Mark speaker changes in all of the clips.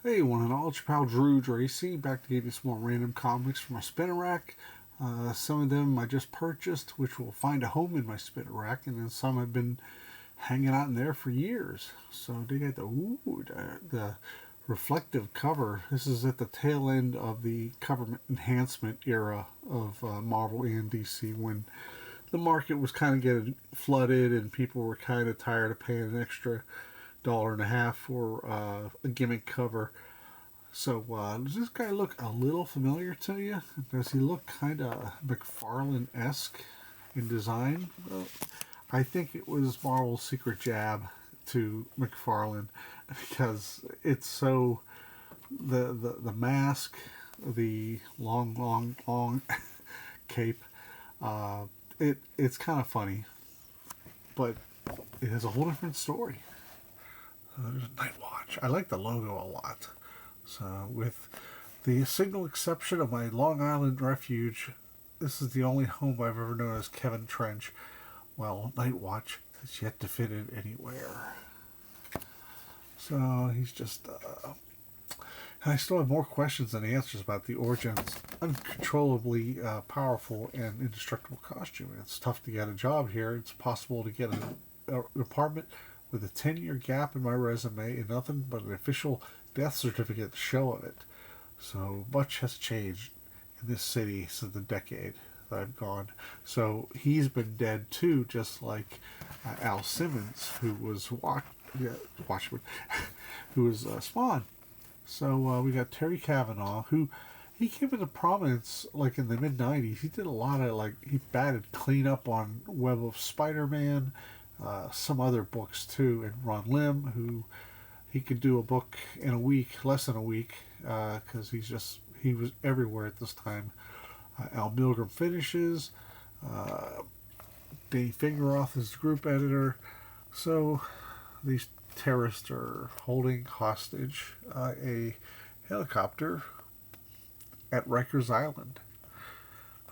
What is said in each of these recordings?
Speaker 1: Hey, one and all, it's your pal Drew Dracy, back to give you some more random comics from my spinner rack. Some of them I just purchased, which will find a home in my spinner rack, and then some have been hanging out in there for years. So they got the reflective cover. This is at the tail end of the cover enhancement era of Marvel and DC, when the market was kind of getting flooded and people were kind of tired of paying an extra $1.50 for a gimmick cover. So does this guy look a little familiar to you? Does he look kind of McFarlane-esque in design? Well, I think it was Marvel's secret jab to McFarlane because it's so the mask, the long cape. It's kind of funny, but it has a whole different story. There's Nightwatch. I like the logo a lot. So, with the single exception of my Long Island refuge, this is the only home I've ever known as Kevin Trench. Well, Nightwatch has yet to fit in anywhere. So, he's just. I still have more questions than answers about the origins. Uncontrollably powerful and indestructible costume. It's tough to get a job here. It's possible to get an apartment with a 10-year gap in my resume and nothing but an official death certificate to show of it. So much has changed in this city since the decade that I've gone. So he's been dead too, just like Al Simmons, who was Watchman, who was Spawn. So we got Terry Cavanaugh, who he came into prominence like in the mid '90s. He did a lot of he batted cleanup on Web of Spider-Man, some other books too, and Ron Lim, who he could do a book in a week, less than a week, because he was everywhere at this time. Al Milgrom finishes. Danny Fingeroth is the group editor. So these terrorists are holding hostage a helicopter at Rikers Island.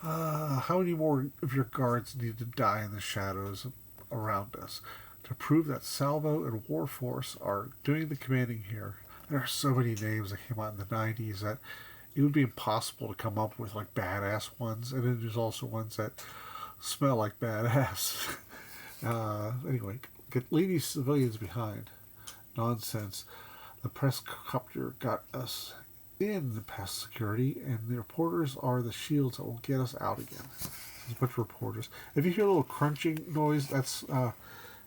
Speaker 1: How many more of your guards need to die in the shadows around us to prove that Salvo and Warforce are doing the commanding here? There are so many names that came out in the 90s that it would be impossible to come up with like badass ones, and then there's also ones that smell like badass. Anyway, leave these civilians behind. Nonsense. The press copter got us in the past security, and the reporters are the shields that will get us out again. There's a bunch of reporters. If you hear a little crunching noise, that's our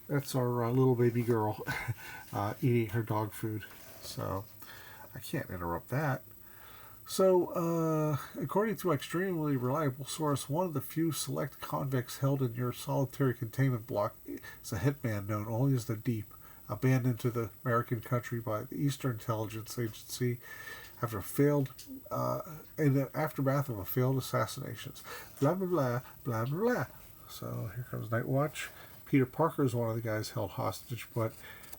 Speaker 1: little baby girl eating her dog food. So I can't interrupt that. So, according to an extremely reliable source, one of the few select convicts held in your solitary containment block is a hitman known only as the Deep, abandoned to the American country by the Eastern Intelligence Agency after in the aftermath of a failed assassinations. Blah blah blah blah blah. So here comes Nightwatch. Peter Parker is one of the guys held hostage, but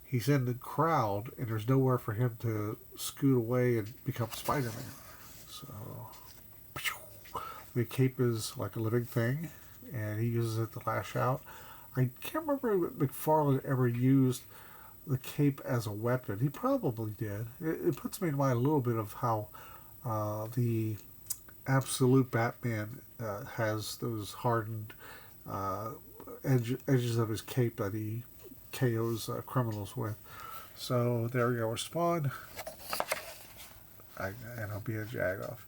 Speaker 1: he's in the crowd, and there's nowhere for him to scoot away and become Spider-Man. So the cape is like a living thing, and he uses it to lash out. I can't remember if McFarlane ever used the cape as a weapon. He probably did. It puts me in mind a little bit of how the absolute Batman has those hardened edges of his cape that he KOs criminals with. So there we go. We're Spawn. And I'll be a Jagoff.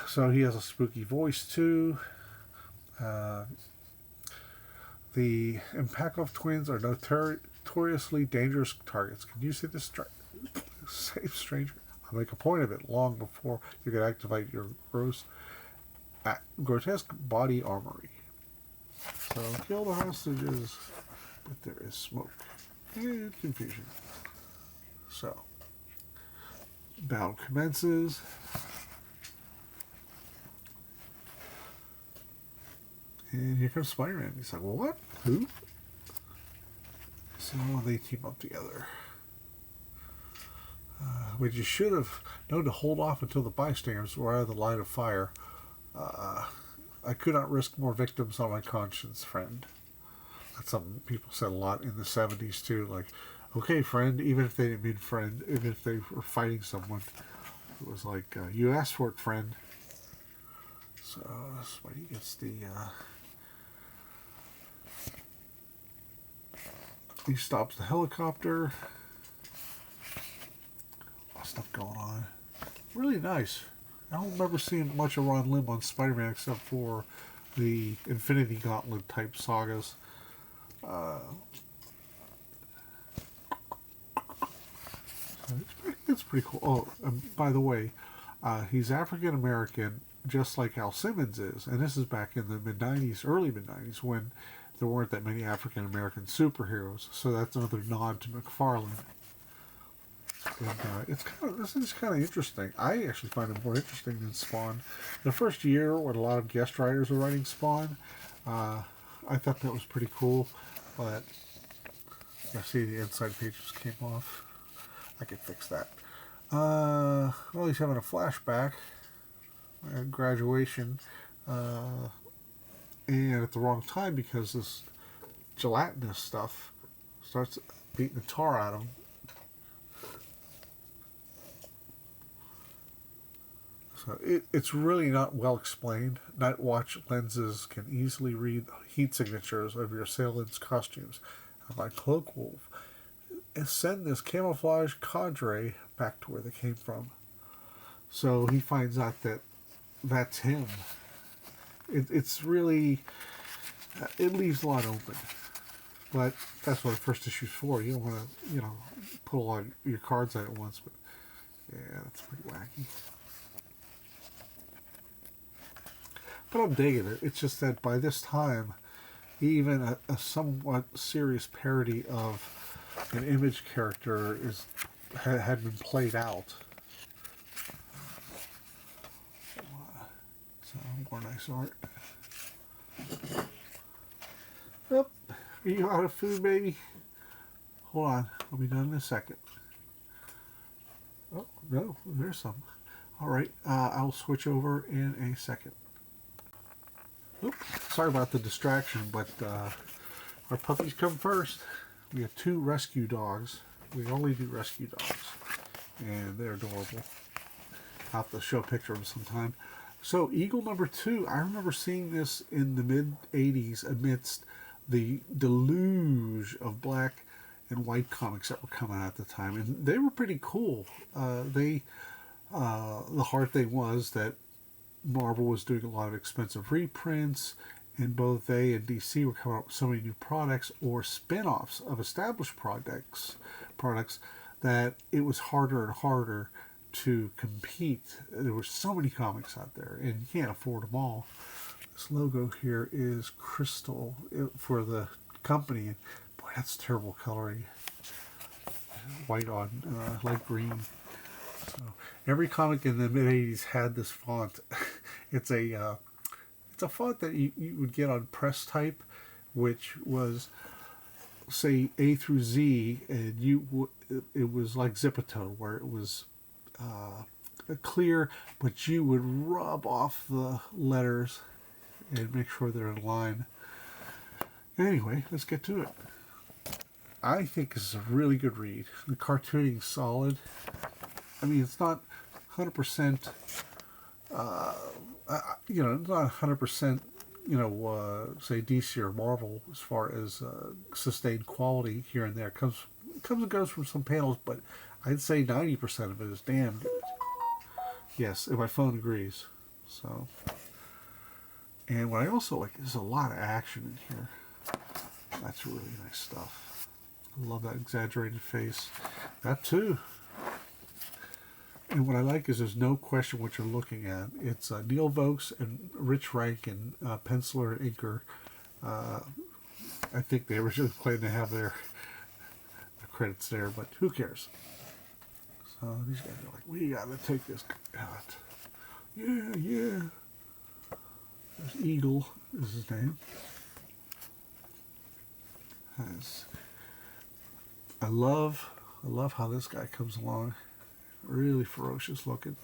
Speaker 1: So he has a spooky voice too. The Impactov twins are notoriously dangerous targets. Can you say this? Safe stranger. I'll make a point of it long before you can activate your grotesque body armory. So kill the hostages, but there is smoke and confusion. So battle commences. And here comes Spider-Man. He's like, well, what? Who? So they team up together. But you should have known to hold off until the bystanders were out of the line of fire. I could not risk more victims on my conscience, friend. That's something people said a lot in the 70s, too. Like, Okay, friend, even if they didn't mean friend, even if they were fighting someone, it was like, you asked for it, friend. So that's why he gets the, he stops the helicopter. A lot of stuff going on. Really nice. I don't remember seeing much of Ron Lim on Spider-Man except for the Infinity Gauntlet type sagas. So it's pretty cool. Oh, by the way, he's African American, just like Al Simmons is, and this is back in the mid '90s, early mid '90s, when there weren't that many African American superheroes. So that's another nod to McFarlane. And this is kind of interesting. I actually find it more interesting than Spawn. The first year, when a lot of guest writers were writing Spawn, I thought that was pretty cool. But I see the inside pages came off. I can fix that. Well, he's having a flashback at graduation, and at the wrong time because this gelatinous stuff starts beating the tar out of him. So it's really not well explained. Nightwatch lenses can easily read heat signatures of your assailants' costumes. And my cloak will send this camouflage cadre back to where they came from. So he finds out that that's him. It's really, it leaves a lot open. But that's what the first issue's for. You don't want to, put a lot of your cards out at once. But yeah, that's pretty wacky. But I'm digging it. It's just that by this time, even a somewhat serious parody of an Image character had been played out. So more nice art. Yep. Are you out of food, baby? Hold on. I'll be done in a second. Oh, no. There's some. All right. I'll switch over in a second. Oops, sorry about the distraction, but our puppies come first. We have 2 rescue dogs. We only do rescue dogs, and they're adorable. I'll have to show a picture of them sometime. So, Eagle number 2, I remember seeing this in the mid-'80s amidst the deluge of black and white comics that were coming out at the time, and they were pretty cool. The hard thing was that Marvel was doing a lot of expensive reprints, and both they and DC were coming up with so many new products or spin-offs of established products that it was harder and harder to compete. There were so many comics out there, and you can't afford them all. This logo here is Crystal for the company. Boy, that's terrible coloring. White on light green. So every comic in the mid '80s had this font. It's a font that you would get on press type, which was say A through Z, and it was like Zipito, where it was clear, but you would rub off the letters and make sure they're in line. Anyway, let's get to it. I think this is a really good read. The cartooning's solid. I mean, it's not 100%, it's not 100%, say DC or Marvel as far as sustained quality here and there. It comes and goes from some panels, but I'd say 90% of it is damn good. Yes, and my phone agrees. So, and what I also like is a lot of action in here. That's really nice stuff. I love that exaggerated face. That too. And what I like is there's no question what you're looking at. It's Neil Vokes and Rich Rankin, penciler and inker. I think they originally planned to have their credits there, but who cares? So these guys are like, we gotta take this out. Yeah. There's Eagle is his name. I love how this guy comes along. Really ferocious looking.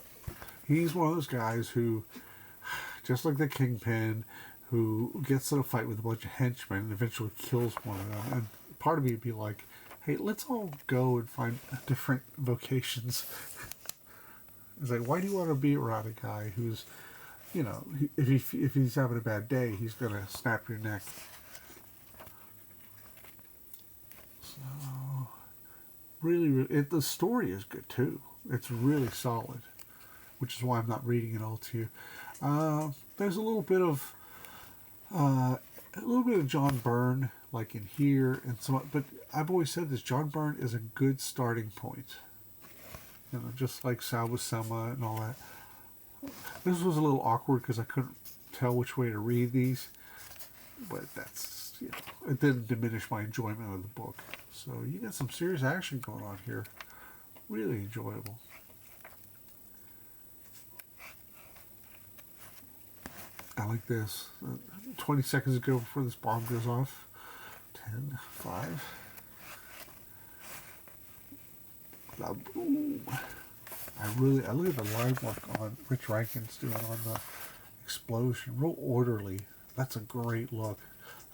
Speaker 1: He's one of those guys who, just like the Kingpin, who gets in a fight with a bunch of henchmen and eventually kills one of them. And part of me would be like, hey, let's all go and find different vocations. It's like, why do you want to be around a guy who's, if he's having a bad day, he's gonna snap your neck. So, the story is good too. It's really solid, which is why I'm not reading it all to you. There's a little bit of John Byrne, like in here, and so. But I've always said this: John Byrne is a good starting point. Just like Sal Buscema and all that. This was a little awkward because I couldn't tell which way to read these, but that's, it didn't diminish my enjoyment of the book. So you got some serious action going on here. Really enjoyable. I like this. 20 seconds ago before this bomb goes off. 10, 5. Boom. I look at the line work on Rich Rankin's doing on the explosion. Real orderly. That's a great look.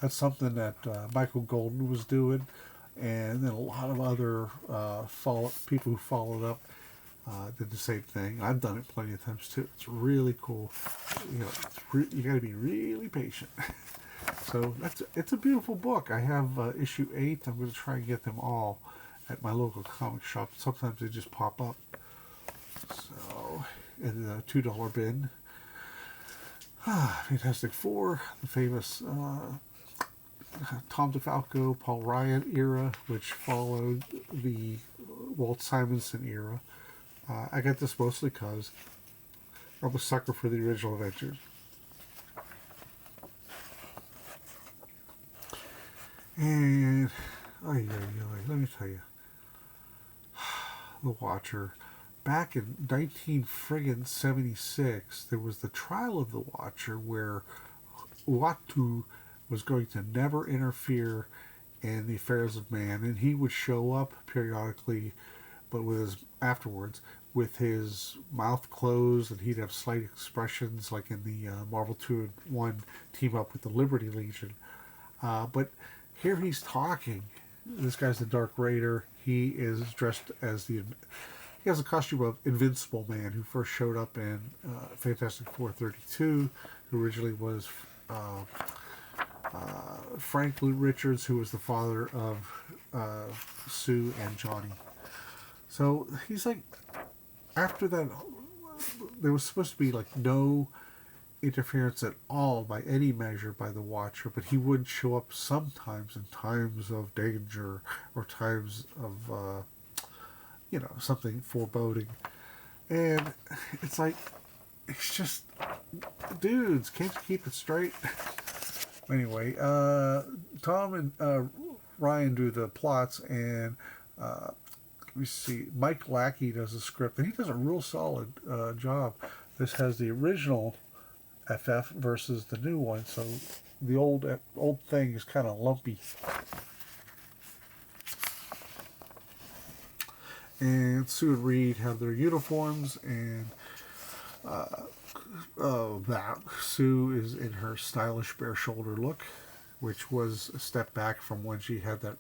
Speaker 1: That's something that Michael Golden was doing, and then a lot of other people who followed up did the same thing. I've done it plenty of times too. It's really cool. You got to be really patient. So it's a beautiful book. I have issue 8. I'm going to try and get them all at my local comic shop. Sometimes they just pop up. So, in the $2 bin, Fantastic Four, the famous Tom DeFalco, Paul Ryan era, which followed the Walt Simonson era. I got this mostly because I'm a sucker for the original Avengers. And, let me tell you, The Watcher. Back in 1976, there was the trial of the Watcher where Uatu was going to never interfere in the affairs of man, and he would show up periodically, but afterwards with his mouth closed, and he'd have slight expressions like in the Marvel 2-in-1 team up with the Liberty Legion. But here he's talking. This guy's the Dark Raider. He is dressed as he has a costume of Invincible Man, who first showed up in Fantastic Four 32, who originally was Franklin Richards, who was the father of Sue and Johnny. So he's like, after that, there was supposed to be like no interference at all by any measure by the Watcher, but he would show up sometimes in times of danger or times of something foreboding. And it's like, it's just, dudes, can't you keep it straight? Anyway, Tom and Ryan do the plots, and let me see, Mike Lackey does the script, and he does a real solid job. This has the original FF versus the new one, so the old thing is kind of lumpy. And Sue and Reed have their uniforms, and Sue is in her stylish bare shoulder look, which was a step back from when she had that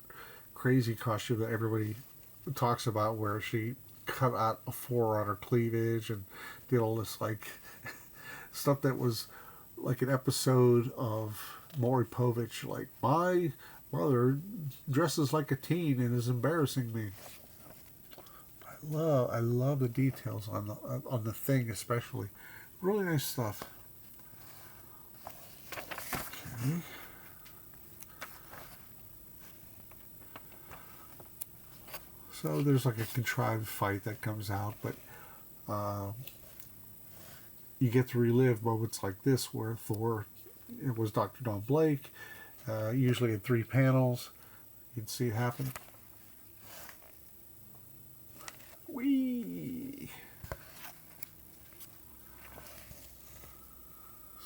Speaker 1: crazy costume that everybody talks about, where she cut out a 4 on her cleavage and did all this like stuff that was like an episode of Maury Povich, like, my mother dresses like a teen and is embarrassing me. I love the details on the thing, especially. Really nice stuff. Okay. So there's like a contrived fight that comes out, but you get to relive moments like this where Thor, it was Dr. Don Blake, usually in 3 panels. You can see it happen. Whee!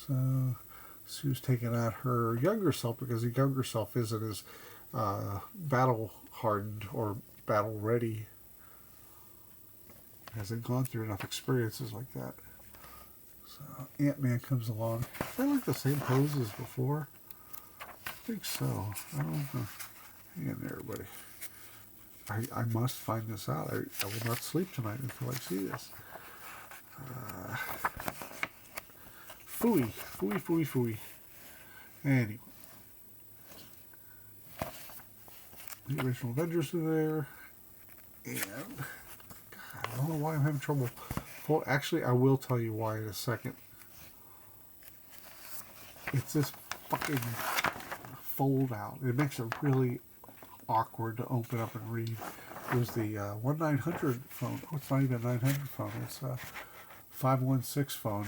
Speaker 1: So Sue's taking out her younger self, because the younger self isn't as battle hardened or battle ready. Hasn't gone through enough experiences like that. So Ant-Man comes along. They like the same pose as before. I think so. I don't know. Hang in there, everybody. I must find this out. I will not sleep tonight until I see this. Phooey, phooey, phooey, phooey. Anyway, the original Avengers are there, and God, I don't know why I'm having trouble. Well, actually, I will tell you why in a second. It's this fucking fold out. It makes it really awkward to open up and read. It was the 1-900 phone. Oh, it's not even a 900 phone. It's a 516 phone.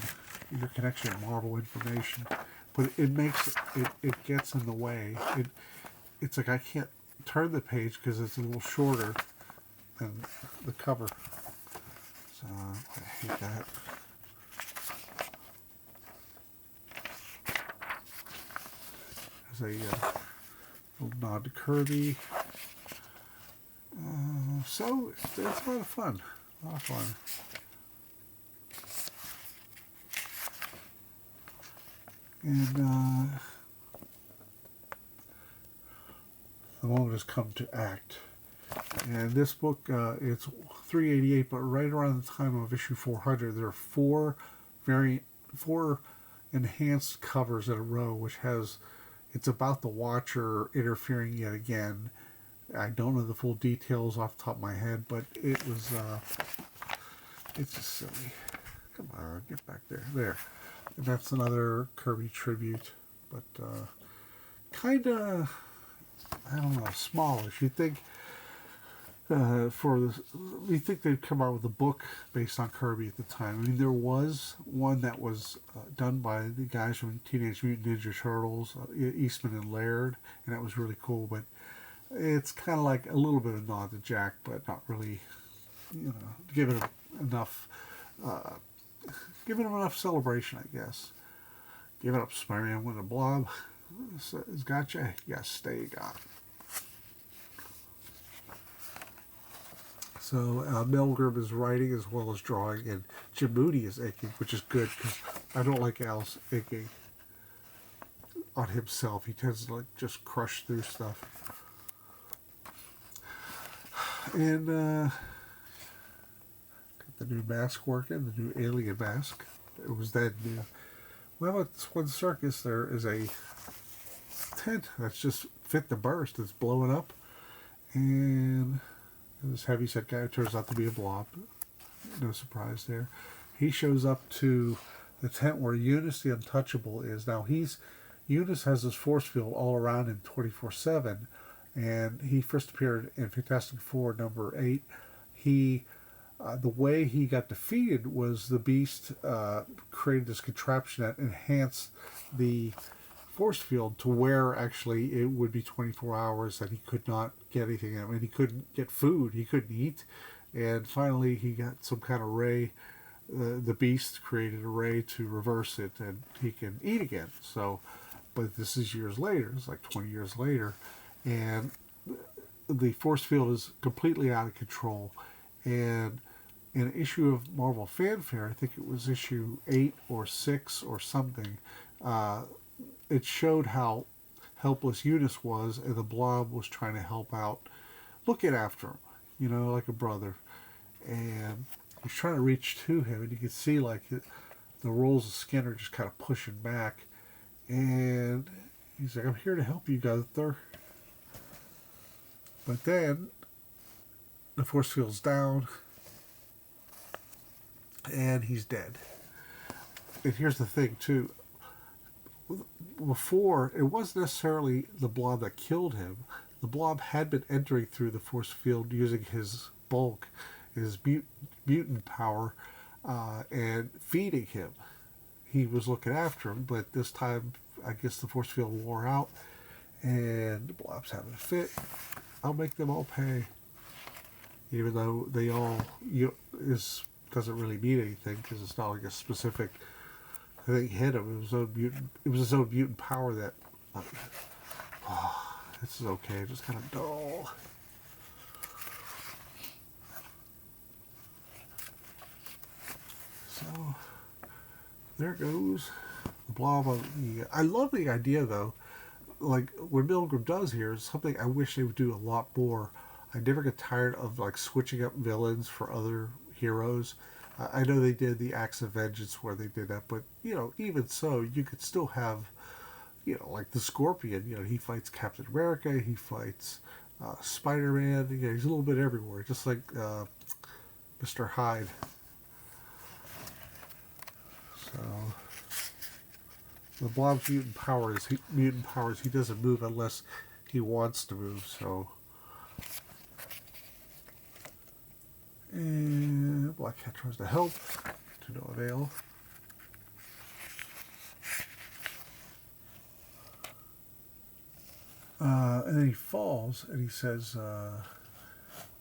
Speaker 1: Your connection to Marvel information. But it makes it gets in the way. It's like I can't turn the page because it's a little shorter than the cover. So I hate that. There's a little nod to Kirby. So it's a lot of fun. A lot of fun. And the moment has come to act. And this book, it's 388, but right around the time of issue 400, there are four enhanced covers in a row, which has, it's about the Watcher interfering yet again. I don't know the full details off the top of my head, but it was, it's just silly. Come on, get back there. There. And that's another Kirby tribute, but kind of, I don't know, smallish. You'd think we think they'd come out with a book based on Kirby at the time. I mean, there was one that was done by the guys from Teenage Mutant Ninja Turtles, Eastman and Laird, and that was really cool. But it's kind of like a little bit of nod to Jack, but not really, giving him enough, celebration, I guess. Give it up, Spider-Man with a blob. It's got you. You got to stay got. So Milgrim is writing as well as drawing, and Jim Moody is inking, which is good because I don't like Al's inking on himself. He tends to just crush through stuff. And got the new mask working, the new alien mask. It was that new. Well, at this one circus, there is a tent that's just fit the burst. It's blowing up, and this heavyset guy turns out to be a blob. No surprise there. He shows up to the tent where Eunice the Untouchable is. Now Eunice has this force field all around him 24/7, and he first appeared in Fantastic Four #8. He the way he got defeated was the Beast created this contraption that enhanced the force field to where actually it would be 24 hours that he could not get anything. I mean, he couldn't get food, he couldn't eat, and finally he got some kind of ray. The Beast created a ray to reverse it, and he can eat again. So, but this is years later. It's like 20 years later, and the force field is completely out of control. And in an issue of Marvel Fanfare, I think it was issue 8 or 6 or something, it showed how helpless Eunice was, and the Blob was trying to help out, looking after him, like a brother. And he's trying to reach to him, and you can see the rolls of skin are just kind of pushing back. And he's like, "I'm here to help you, Gunther." But then the force field's down, and he's dead. And here's the thing, too. Before, it wasn't necessarily the Blob that killed him. The Blob had been entering through the force field using his bulk, his mutant power, and feeding him. He was looking after him, but this time, I guess the force field wore out, and the Blob's having a fit. I'll make them all pay. Even though they all, this doesn't really mean anything, because it's not like a specific thing hit him. It was his own mutant power that, this is okay, just kind of dull. So, there goes the Blob. I love the idea, though. Like, what Milgram does here is something I wish they would do a lot more. I never get tired of like switching up villains for other heroes. I know they did the Acts of Vengeance where they did that, but you know, even so, you could still have, you know, like the Scorpion. You know, he fights Captain America, he fights Spider-Man. You know, he's a little bit everywhere, just like Mr. Hyde. So the Blob's mutant powers. He doesn't move unless he wants to move. So, and Black Cat tries to help, to no avail. And then he falls, and he says,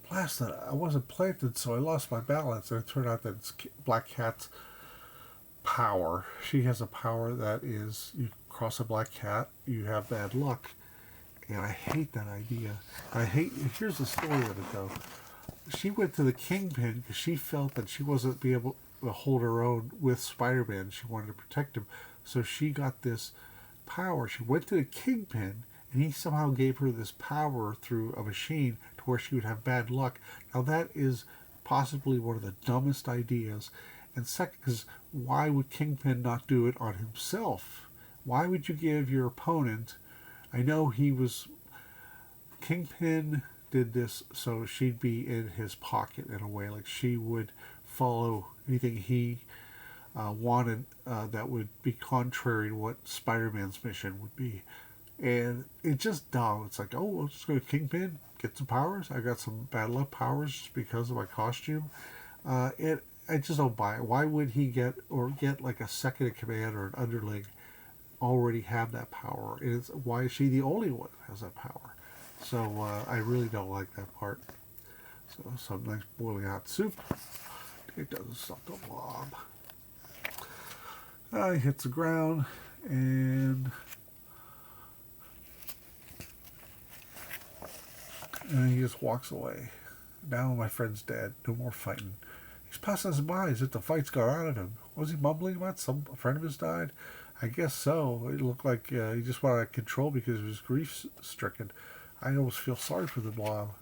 Speaker 1: "Blast it! I wasn't planted, so I lost my balance." And it turned out that it's Black Cat's power. She has a power that is, you cross a black cat, you have bad luck. And I hate that idea. Here's the story of it though. She went to the Kingpin because she felt that she wasn't be able to hold her own with Spider-Man. She wanted to protect him. So she got this power. She went to the Kingpin and he somehow gave her this power through a machine to where she would have bad luck. Now that is possibly one of the dumbest ideas. And second, because why would Kingpin not do it on himself? Why would you give your opponent? I know Kingpin did this so she'd be in his pocket in a way, like she would follow anything he wanted that would be contrary to what Spider-Man's mission would be. And it's just dumb. It's like, oh, let's go to Kingpin, get some powers. I got some bad luck powers just because of my costume. I just don't buy it. Why would he get like a second in command or an underling already have that power? Why is she the only one that has that power? So I really don't like that part. So some nice boiling hot soup. It doesn't stop the Blob. He hits the ground and he just walks away. Now my friend's dead. No more fighting. He's passing us by as if the fight's got out of him. Was he mumbling about some friend of his died? I guess so. It looked like he just wanted control because he was grief-stricken. I almost feel sorry for the Blob.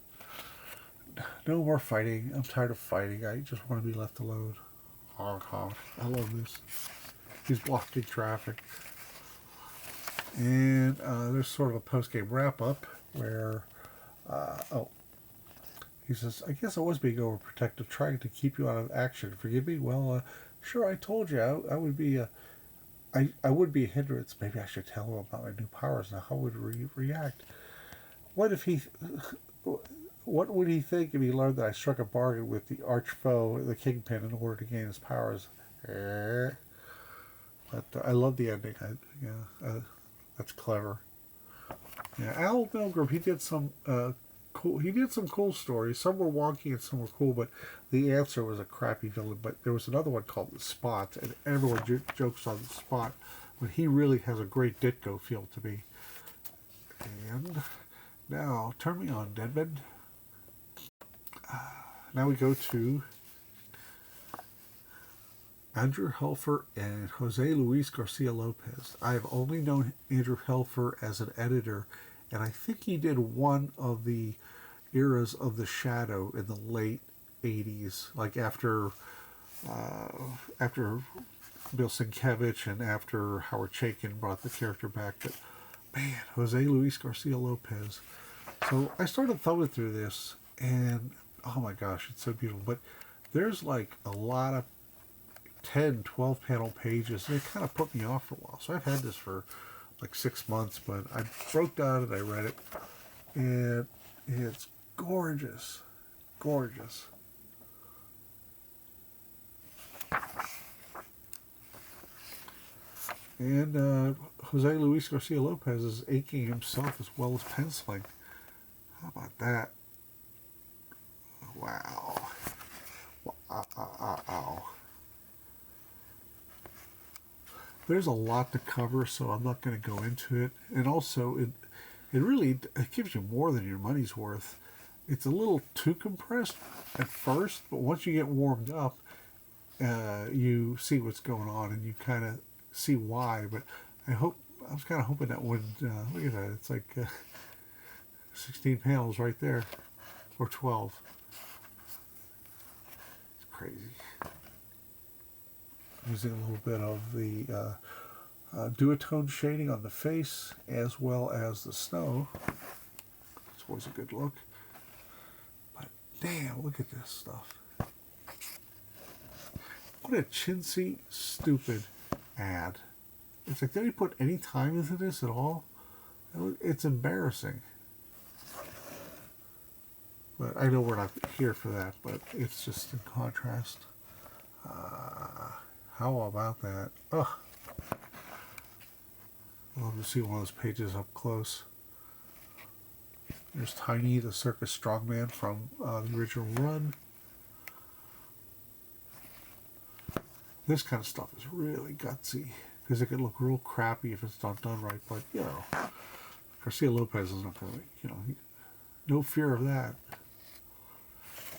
Speaker 1: No more fighting. I'm tired of fighting. I just want to be left alone. Honk, honk. I love this. He's blocking traffic. And there's sort of a post-game wrap-up where... He says, I guess I was being overprotective, trying to keep you out of action. Forgive me? Well, sure, I told you I would be I would be a hindrance. Maybe I should tell him about my new powers. Now, how would he react? What would he think if he learned that I struck a bargain with the arch foe, the Kingpin, in order to gain his powers? But I love the ending. That's clever. Yeah, Al Milgrom, he did some cool stories. Some were wonky and some were cool, but the answer was a crappy villain. But there was another one called The Spot, and everyone jokes on The Spot, but he really has a great Ditko feel to me. And now, turn me on, Deadman. Now we go to Andrew Helfer and Jose Luis Garcia Lopez. I have only known Andrew Helfer as an editor, and I think he did one of the eras of the Shadow in the late 80s, like after Bill Sienkiewicz and after Howard Chaykin brought the character back. But man, Jose Luis Garcia Lopez. So I started thumbing through this, and oh my gosh, it's so beautiful. But there's like a lot of 10, 12 panel pages, and it kind of put me off for a while. So I've had this for like 6 months, but I broke down and I read it, and it's gorgeous. Gorgeous. And Jose Luis Garcia Lopez is inking himself as well as penciling. How about that? Wow. Wow. There's a lot to cover, so I'm not going to go into it. And also, it gives you more than your money's worth. It's a little too compressed at first, but once you get warmed up, you see what's going on and you kind of see why. But I was kind of hoping that would, look at that, it's like 16 panels right there. or 12. It's crazy. Using a little bit of the duotone shading on the face as well as the snow. It's always a good look. But damn, look at this stuff. What a chintzy, stupid ad. It's like, did he put any time into this at all? It's embarrassing. But I know we're not here for that, but it's just in contrast. How about that? Ugh. I'd love to see one of those pages up close. There's Tiny, the circus strongman from the original run. This kind of stuff is really gutsy because it can look real crappy if it's not done right. But, you know, Garcia Lopez is not going to, you know, no fear of that.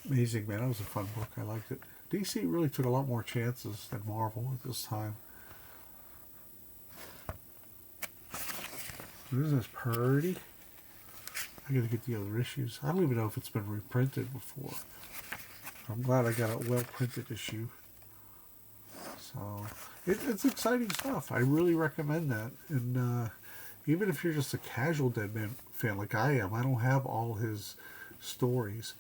Speaker 1: Amazing, man. That was a fun book. I liked it. DC really took a lot more chances than Marvel at this time. Isn't this pretty? I gotta get the other issues. I don't even know if it's been reprinted before. I'm glad I got a well-printed issue. So, it's exciting stuff. I really recommend that. And even if you're just a casual Deadman fan like I am, I don't have all his stories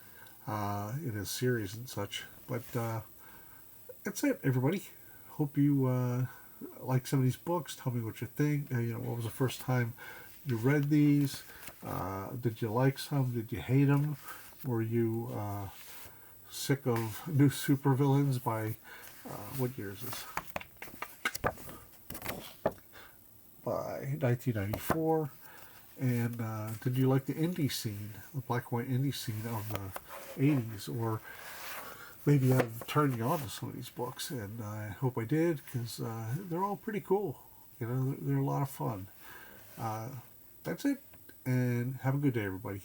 Speaker 1: in his series and such. But that's it, everybody. Hope you like some of these books. Tell me what you think. You know, what was the first time you read these? Did you like some? Did you hate them? Were you sick of new supervillains by, what year is this? By 1994. And did you like the indie scene, the black and white indie scene of the 80s? Or maybe I've turned you on to some of these books, and I hope I did, because they're all pretty cool. You know, they're a lot of fun. That's it, and have a good day, everybody.